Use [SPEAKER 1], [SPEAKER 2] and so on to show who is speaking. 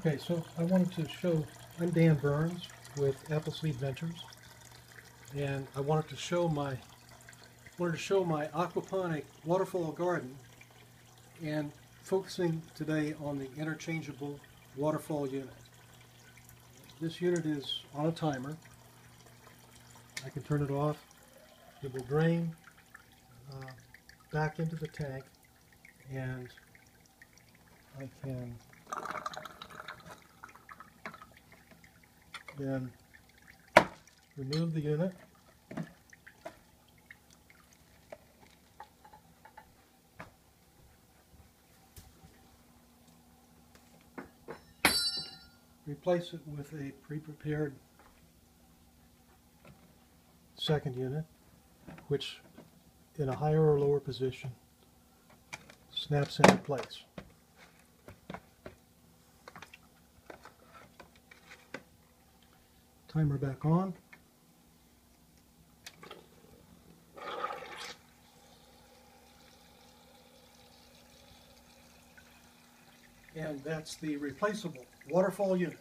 [SPEAKER 1] Okay, so I wanted to show, I'm Dan Burns with Appleseed Ventures, and I wanted to show my aquaponic waterfall garden, and focusing today on the interchangeable waterfall unit. This unit is on a timer. I can turn it off. It will drain back into the tank, and I can then remove the unit, replace it with a pre-prepared second unit, which in a higher or lower position snaps into place. Timer back on. And that's the replaceable waterfall unit.